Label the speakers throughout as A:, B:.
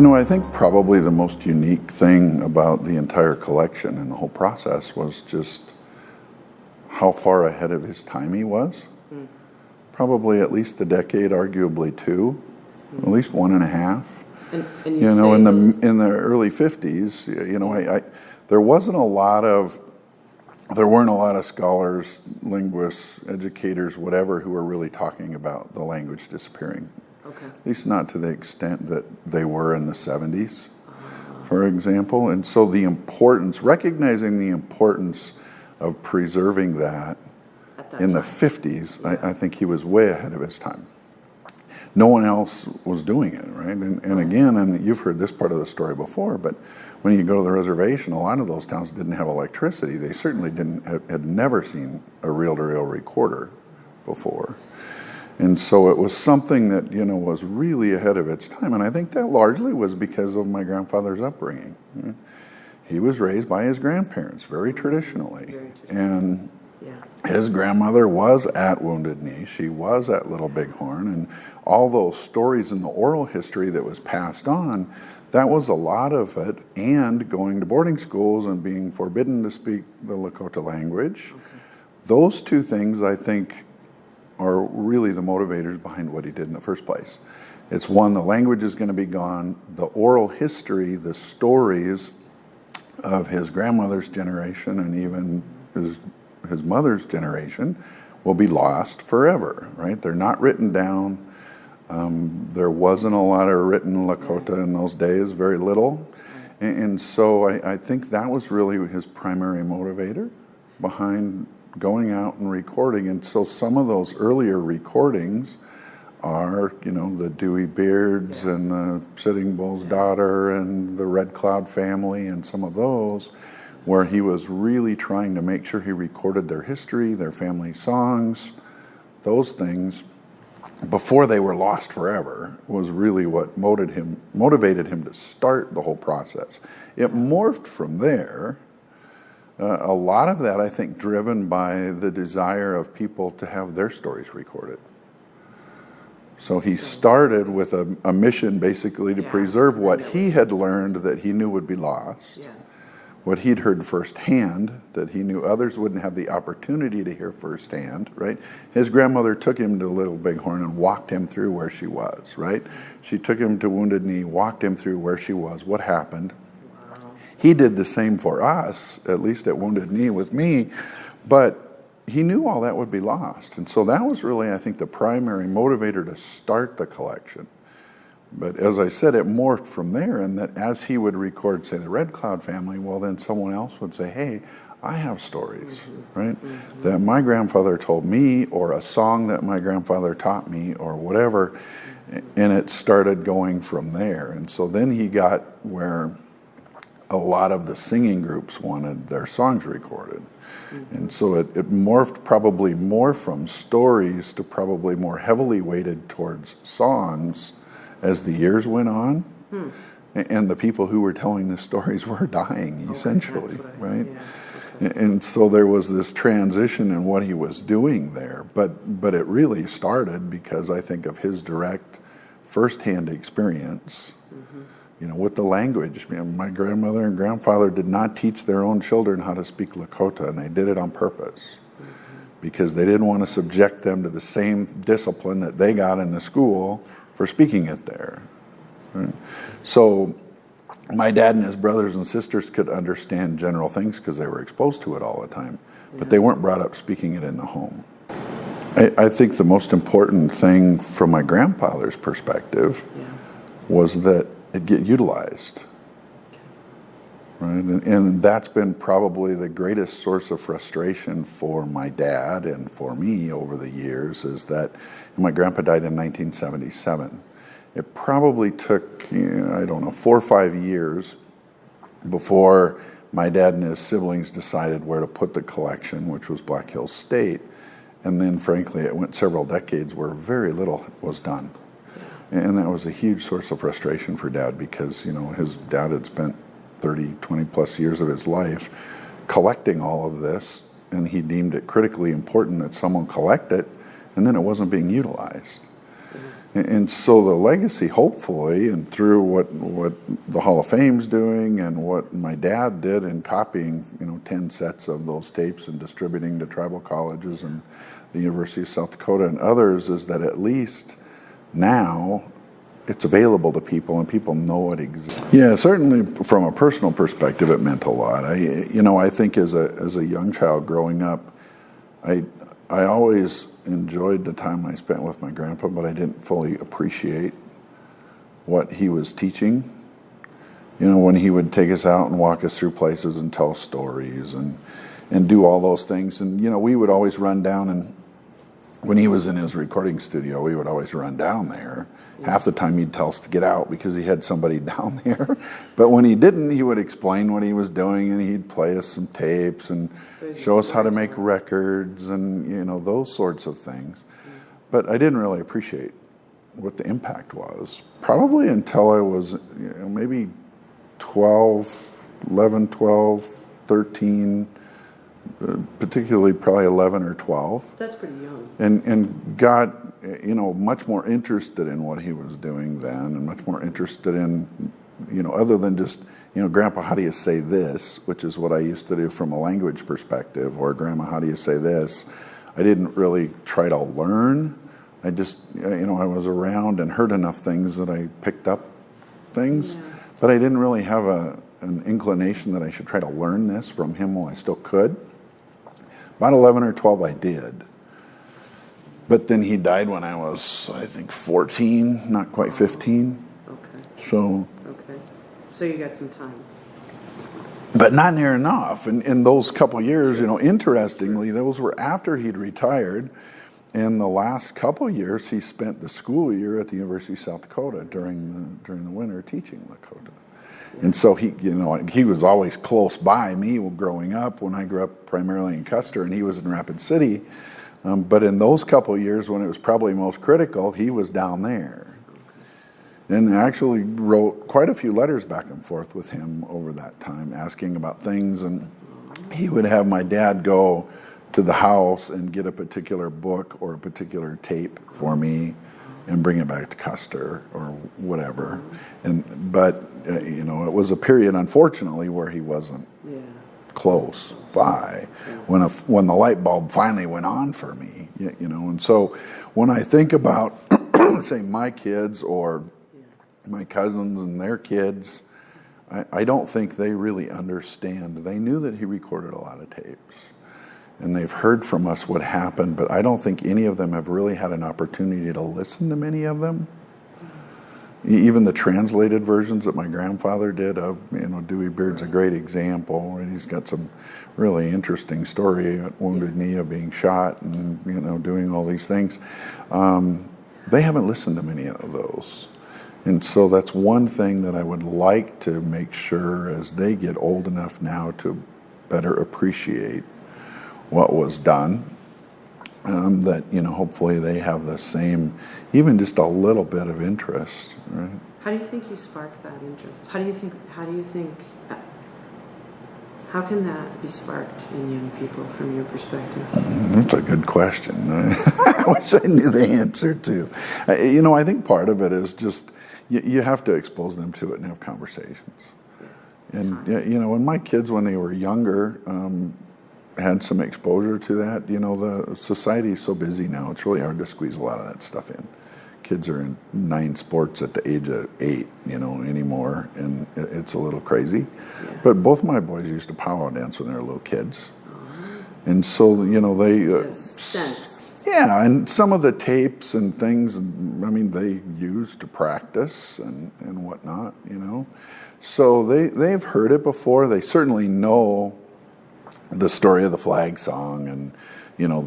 A: I think probably the most unique thing about the entire collection and the whole process was just how far ahead of his time he was. Probably at least a decade, arguably two, at least 1.5.
B: And
A: In the early 50s, there weren't a lot of scholars, linguists, educators, whatever, who were really talking about the language disappearing.
B: Okay.
A: At least not to the extent that they were in the 70s, for example. And so recognizing the importance of preserving that in the 50s, I think he was way ahead of his time. No one else was doing it, right? And again, and you've heard this part of the story before, but when you go to the reservation, a lot of those towns didn't have electricity. They certainly had never seen a reel-to-reel recorder before. And so it was something that, was really ahead of its time. And I think that largely was because of my grandfather's upbringing. He was raised by his grandparents very traditionally. And his grandmother was at Wounded Knee. She was at Little Bighorn. And all those stories in the oral history that was passed on, that was a lot of it. And going to boarding schools and being forbidden to speak the Lakota language. Okay. Those two things, I think, are really the motivators behind what he did in the first place. It's one, the language is going to be gone. The oral history, the stories of his grandmother's generation and even his mother's generation will be lost forever, right? They're not written down. There wasn't a lot of written Lakota in those days, very little. And so I think that was really his primary motivator behind going out and recording. And so some of those earlier recordings are, the Dewey Beards and the Sitting Bull's Daughter and the Red Cloud Family and some of those, where he was really trying to make sure he recorded their history, their family songs, those things, before they were lost forever, was really what motivated him to start the whole process. It morphed from there. A lot of that, I think, driven by the desire of people to have their stories recorded. So he started with a mission basically to preserve what he had learned that he knew would be lost, what he'd heard firsthand that he knew others wouldn't have the opportunity to hear firsthand, right? His grandmother took him to Little Bighorn and walked him through where she was, right? She took him to Wounded Knee, walked him through where she was, what happened. He did the same for us, at least at Wounded Knee with me, but he knew all that would be lost. And so that was really, I think, the primary motivator to start the collection. But as I said, it morphed from there, and that as he would record, say, the Red Cloud Family, well, then someone else would say, hey, I have stories, right? That my grandfather told me, or a song that my grandfather taught me, or whatever, and it started going from there. And so then he got where a lot of the singing groups wanted their songs recorded. And so it morphed probably more from stories to probably more heavily weighted towards songs as the years went on. And the people who were telling the stories were dying, essentially, right? And so there was this transition in what he was doing there. But it really started because I think of his direct firsthand experience with the language. My grandmother and grandfather did not teach their own children how to speak Lakota, and they did it on purpose because they didn't want to subject them to the same discipline that they got in the school for speaking it there. Right? So my dad and his brothers and sisters could understand general things because they were exposed to it all the time, but they weren't brought up speaking it in the home. I think the most important thing from my grandfather's perspective was that it get utilized, right? And that's been probably the greatest source of frustration for my dad and for me over the years is that my grandpa died in 1977. It probably took, 4 or 5 years before my dad and his siblings decided where to put the collection, which was Black Hills State. And then, frankly, it went several decades where very little was done. And that was a huge source of frustration for Dad because, his dad had spent 30, 20 plus years of his life collecting all of this, and he deemed it critically important that someone collect it, and then it wasn't being utilized. And so the legacy, hopefully, and through what the Hall of Fame's doing and what my dad did in copying, 10 sets of those tapes and distributing to tribal colleges and the University of South Dakota and others, is that at least now it's available to people and people know it exists. Yeah, certainly from a personal perspective, it meant a lot. I think as a young child growing up, I always enjoyed the time I spent with my grandpa, but I didn't fully appreciate what he was teaching. When he would take us out and walk us through places and tell stories and do all those things. And, we would always run down, and when he was in his recording studio, we would always run down there. Half the time he'd tell us to get out because he had somebody down there. But when he didn't, he would explain what he was doing, and he'd play us some tapes and show us how to make records and, those sorts of things. But I didn't really appreciate what the impact was. Probably until I was maybe 11, 12, 13, particularly probably 11 or 12.
B: That's pretty young.
A: And got, much more interested in what he was doing then, and much more interested in, other than just, Grandpa, how do you say this? Which is what I used to do from a language perspective, or Grandma, how do you say this? I didn't really try to learn. I just, I was around and heard enough things that I picked up things, but I didn't really have an inclination that I should try to learn this from him while I still could. About 11 or 12 I did. But then he died when I was, I think, 14, not quite 15.
B: Okay. So you got some time.
A: But not near enough. In those couple years, interestingly, those were after he'd retired. And the last couple years, he spent the school year at the University of South Dakota during the winter teaching Lakota. And so he was always close by me growing up. When I grew up primarily in Custer, and he was in Rapid City. But in those couple of years when it was probably most critical, he was down there. And I actually wrote quite a few letters back and forth with him over that time, asking about things. And he would have my dad go to the house and get a particular book or a particular tape for me and bring it back to Custer or whatever. But it was a period, unfortunately, where he wasn't close by when the light bulb finally went on for me, and so when I think about say my kids or my cousins and their kids, I don't think they really understand. They knew that he recorded a lot of tapes and they've heard from us what happened, but I don't think any of them have really had an opportunity to listen to many of them. Even the translated versions that my grandfather did of, Dewey Beard's a great example. He's got some really interesting story at Wounded Knee of being shot and, doing all these things. They haven't listened to many of those. And so that's one thing that I would like to make sure as they get old enough now to better appreciate what was done. That hopefully they have the same, even just a little bit of interest, right?
B: How do you think you sparked that interest? How can that be sparked in young people from your perspective?
A: That's a good question. I wish I knew the answer to. I think part of it is just you have to expose them to it and have conversations. And when my kids, when they were younger, had some exposure to that. The society is so busy now, it's really hard to squeeze a lot of that stuff in. Kids are in 9 sports at the age of 8, anymore, and it's a little crazy. Yeah. But both my boys used to powwow dance when they were little kids. And so, they...
B: sense.
A: Yeah, and some of the tapes and things, they used to practice and whatnot, So they've heard it before. They certainly know the story of the flag song and,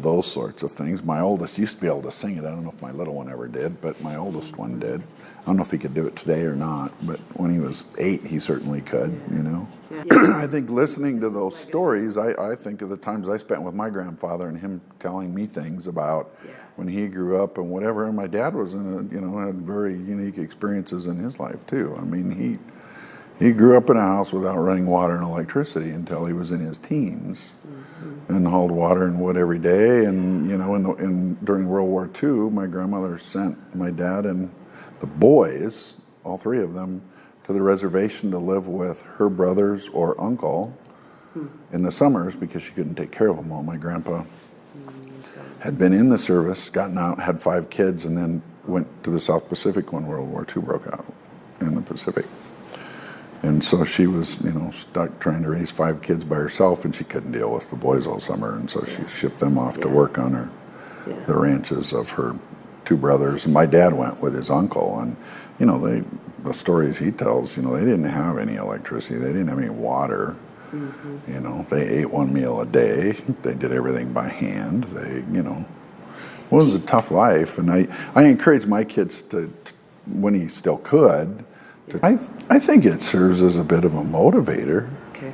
A: those sorts of things. My oldest used to be able to sing it. I don't know if my little one ever did, but my oldest one did. I don't know if he could do it today or not, but when he was 8, he certainly could, I think listening to those stories, I think of the times I spent with my grandfather and him telling me things about when he grew up and whatever. And my dad was had very unique experiences in his life too. He grew up in a house without running water and electricity until he was in his teens, and hauled water and wood every day. And during World War II, my grandmother sent my dad and the boys, all three of them, to the reservation to live with her brothers or uncle in the summers because she couldn't take care of them all. My grandpa had been in the service, gotten out, had 5 kids, and then went to the South Pacific when World War II broke out in the Pacific. And so she was, stuck trying to raise 5 kids by herself, and she couldn't deal with the boys all summer, and so she shipped them off to work on the ranches of her 2 brothers. And my dad went with his uncle, and the stories he tells, they didn't have any electricity, they didn't have any water. They ate 1 meal a day. They did everything by hand. It was a tough life, and I encourage my kids to when he still could. I think it serves as a bit of a motivator.
B: Okay.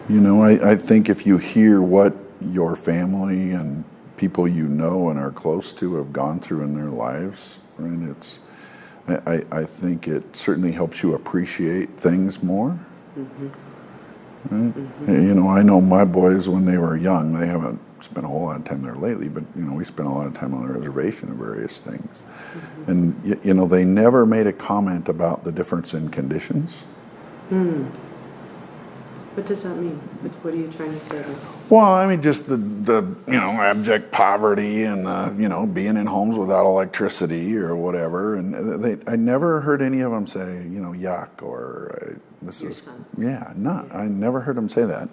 A: I think if you hear what your family and people and are close to have gone through in their lives, right, I think it certainly helps you appreciate things more. Right? I know my boys when they were young, they haven't spent a whole lot of time there lately, but we spent a lot of time on the reservation and various things. And they never made a comment about the difference in conditions.
B: What does that mean? What are you trying to say there?
A: Well, I mean, just the abject poverty and being in homes without electricity or whatever. And I never heard any of them say yuck or this
B: Your
A: is
B: son.
A: I never heard them say that,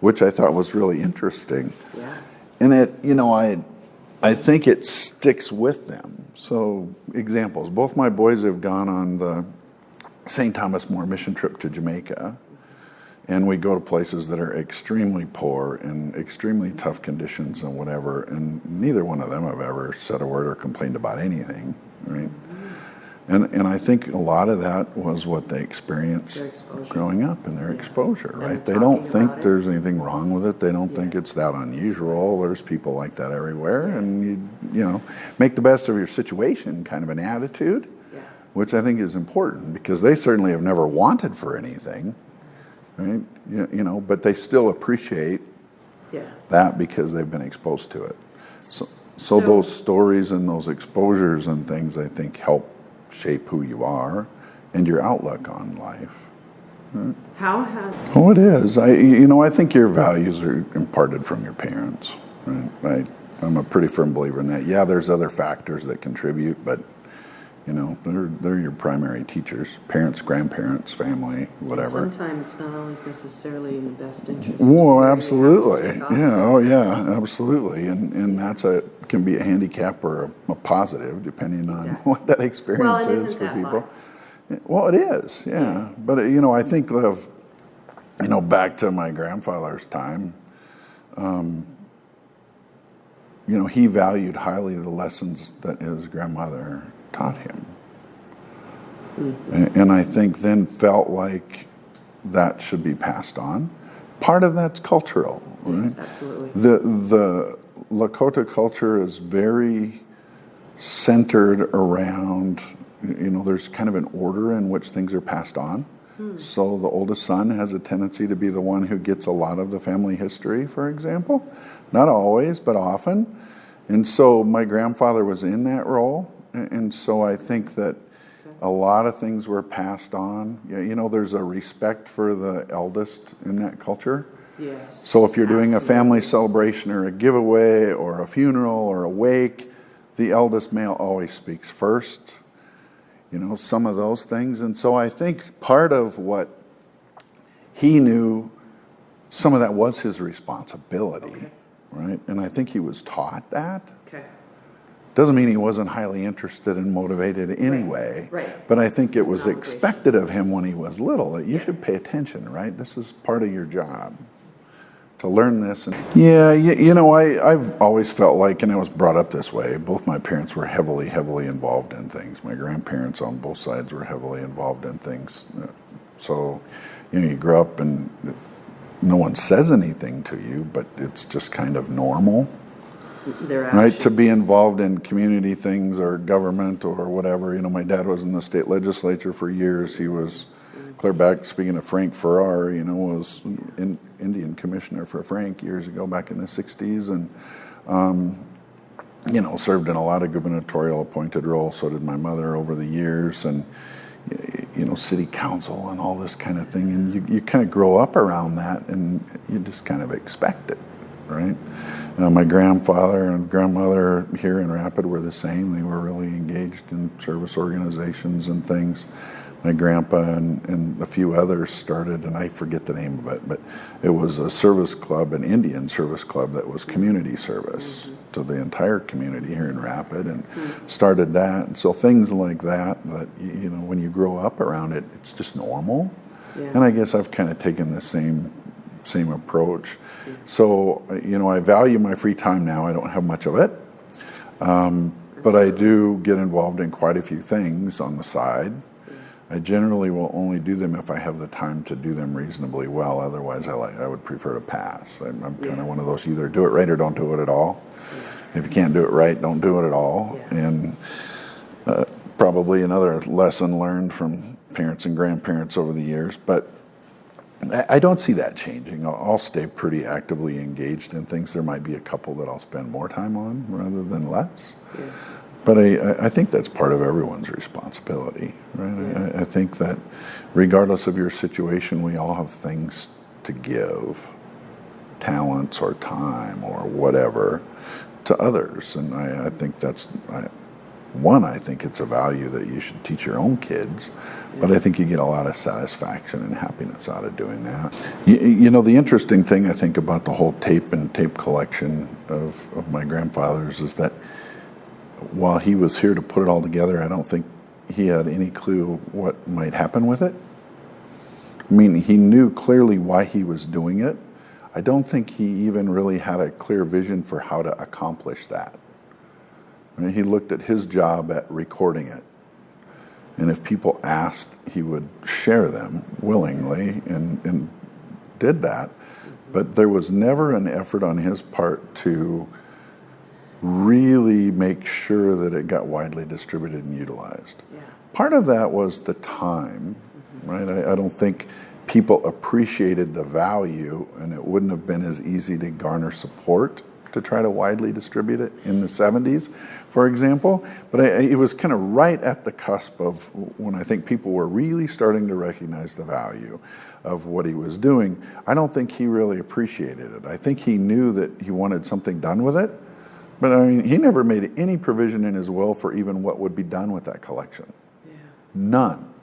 A: which I thought was really interesting.
B: Yeah.
A: And I think it sticks with them. So examples, both my boys have gone on the St. Thomas More mission trip to Jamaica. And we go to places that are extremely poor and extremely tough conditions and whatever, and neither one of them have ever said a word or complained about anything, right? And I think a lot of that was what they experienced growing up and their exposure, right? They don't think there's anything wrong with it. They don't think it's that unusual. There's people like that everywhere, and you make the best of your situation, kind of an attitude, which I think is important because they certainly have never wanted for anything. Right, but they still appreciate that because they've been exposed to it. So those stories and those exposures and things, I think, help shape who you are and your outlook on life. Right?
B: How have?
A: Oh, it is. I think your values are imparted from your parents. Right? I'm a pretty firm believer in that. Yeah, there's other factors that contribute, but. They're your primary teachers, parents, grandparents, family, whatever.
B: Sometimes not always necessarily in the best interest.
A: Well, absolutely. Absolutely. And can be a handicap or a positive, depending on what that experience is for people. Well, it is, yeah. But, I think of, back to my grandfather's time, he valued highly the lessons that his grandmother taught him. And I think then felt like that should be passed on. Part of that's cultural, right?
B: Yes, absolutely.
A: The Lakota culture is very centered around, there's kind of an order in which things are passed on. So the oldest son has a tendency to be the one who gets a lot of the family history, for example. Not always, but often. And so my grandfather was in that role. And so I think that a lot of things were passed on. There's a respect for the eldest in that culture.
B: Yes.
A: So if you're doing a family celebration or a giveaway or a funeral or a wake, the eldest male always speaks first. Some of those things. And so I think part of what he knew, some of that was his responsibility, right? And I think he was taught that.
B: Okay.
A: Doesn't mean he wasn't highly interested and motivated anyway.
B: Right.
A: But I think it was expected of him when he was little that you should pay attention, right? This is part of your job to learn this. And I've always felt like, and I was brought up this way, both my parents were heavily, heavily involved in things. My grandparents on both sides were heavily involved in things. So, you grow up and no one says anything to you, but it's just kind of normal. Right, to be involved in community things or government or whatever. My dad was in the state legislature for years. He was clear back, speaking of Frank Farrar, was Indian commissioner for Frank years ago, back in the 60s, and served in a lot of gubernatorial appointed roles. So did my mother over the years, and city council and all this kind of thing. And you kind of grow up around that, and you just kind of expect it, right? My grandfather and grandmother here in Rapid were the same. They were really engaged in service organizations and things. My grandpa and a few others started, and I forget the name of it, but it was a service club, an Indian service club that was community service to the entire community here in Rapid, and started that. And so things like that, when you grow up around it, it's just normal. Yeah. And I guess I've kind of taken the same approach. Yeah. So, I value my free time now. I don't have much of it. But I do get involved in quite a few things on the side. I generally will only do them if I have the time to do them reasonably well. Otherwise, I would prefer to pass. I'm kind of one of those, either do it right or don't do it at all. If you can't do it right, don't do it at all. And probably another lesson learned from parents and grandparents over the years. But I don't see that changing. I'll stay pretty actively engaged in things. There might be a couple that I'll spend more time on rather than less. Yeah. But I think that's part of everyone's responsibility, right? Yeah. I think that regardless of your situation, we all have things to give, talents or time or whatever, to others. And I think that's, I think it's a value that you should teach your own kids, but I think you get a lot of satisfaction and happiness out of doing that. The interesting thing I think about the whole tape collection of my grandfather's is that while he was here to put it all together, I don't think he had any clue what might happen with it. I mean, he knew clearly why he was doing it. I don't think he even really had a clear vision for how to accomplish that. I mean, he looked at his job at recording it. And if people asked, he would share them willingly and did that. But there was never an effort on his part to really make sure that it got widely distributed and utilized. Yeah. Part of that was the time, right? I don't think people appreciated the value, and it wouldn't have been as easy to garner support to try to widely distribute it in the 70s, for example. But it was kind of right at the cusp of when I think people were really starting to recognize the value of what he was doing. I don't think he really appreciated it. I think he knew that he wanted something done with it, but I mean, he never made any provision in his will for even what would be done with that collection. Yeah. None.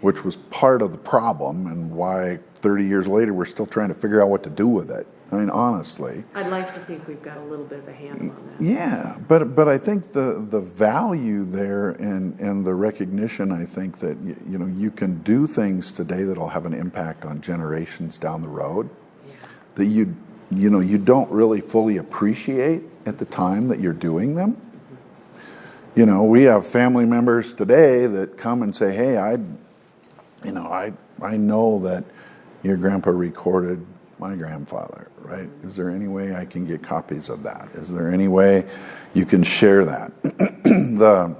A: Which was part of the problem and why 30 years later we're still trying to figure out what to do with it. I mean, honestly.
B: I'd like to think we've got a little bit of a handle on that.
A: Yeah, but I think the value there and the recognition, I think that you can do things today that'll have an impact on generations down the road that you don't really fully appreciate at the time that you're doing them. We have family members today that come and say, "Hey, I know that your grandpa recorded my grandfather, right? Is there any way I can get copies of that? Is there any way you can share that?" The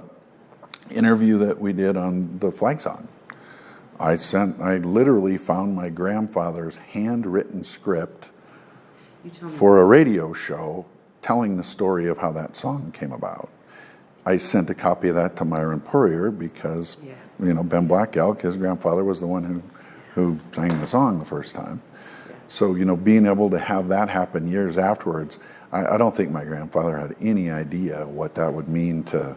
A: interview that we did on the flag song, I literally found my grandfather's handwritten script for a radio show telling the story of how that song came about. I sent a copy of that to Myron Poirier because, Ben Black Elk, his grandfather, was the one who sang the song the first time. Yeah. So, being able to have that happen years afterwards, I don't think my grandfather had any idea what that would mean to,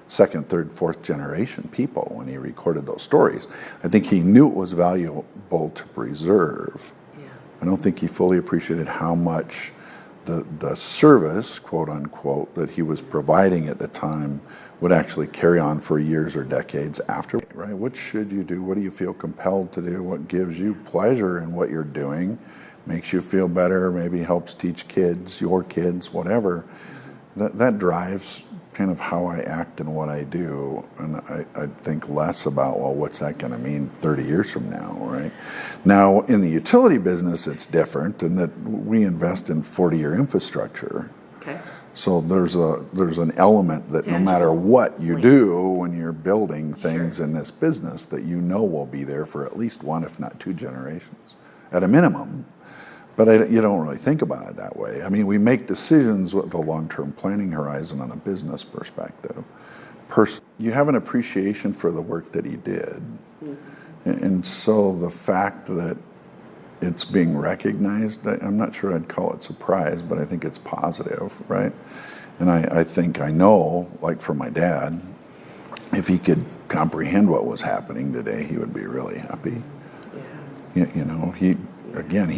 A: second, third, fourth generation people when he recorded those stories. I think he knew it was valuable to preserve. Yeah. I don't think he fully appreciated how much the service, quote unquote, that he was providing at the time would actually carry on for years or decades after, right? What should you do? What do you feel compelled to do? What gives you pleasure in what you're doing? Makes you feel better, maybe helps teach kids, your kids, whatever. That drives kind of how I act and what I do. And I think less about, well, what's that going to mean 30 years from now, right? Now, in the utility business, it's different in that we invest in 40-year infrastructure. Okay. So there's an element that no matter what you do when you're building things in this business, that you know will be there for at least one, if not two generations, at a minimum. But you don't really think about it that way. I mean, we make decisions with a long-term planning horizon on a business perspective. You have an appreciation for the work that he did. And so the fact that it's being recognized, I'm not sure I'd call it surprise, but I think it's positive, right? And I think I know, like for my dad, if he could comprehend what was happening today, he would be really happy. You know, he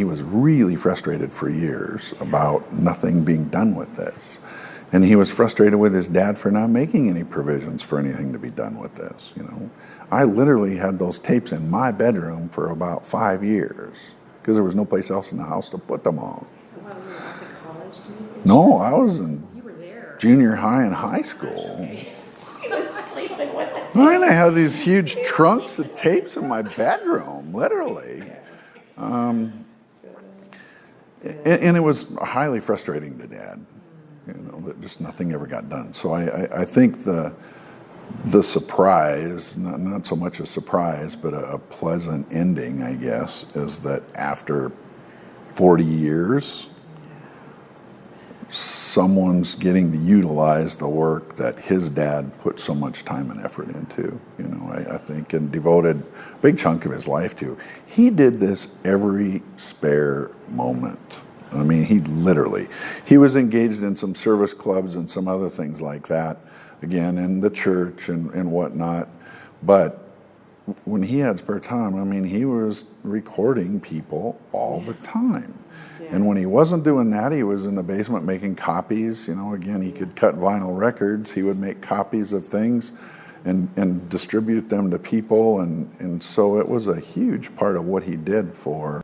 A: was really frustrated for years about nothing being done with this. And he was frustrated with his dad for not making any provisions for anything to be done with this, you know. I literally had those tapes in my bedroom for about 5 years because there was no place else in the house to put them all.
C: So while you were off to college, did you?
A: No, I was in
C: You were there.
A: junior high and high school.
C: He was sleeping with it.
A: And I had these huge trunks of tapes in my bedroom, literally. And it was highly frustrating to Dad, you know, that just nothing ever got done. So I think the surprise, not so much a surprise, but a pleasant ending, I guess, is that after 40 years, someone's getting to utilize the work that his dad put so much time and effort into, you know, I think, and devoted a big chunk of his life to. He did this every spare moment. I mean, he was engaged in some service clubs and some other things like that, again, in the church and whatnot. But when he had spare time, I mean, he was recording people all the time. And when he wasn't doing that, he was in the basement making copies. You know, again, he could cut vinyl records. He would make copies of things and distribute them to people. And so it was a huge part of what he did for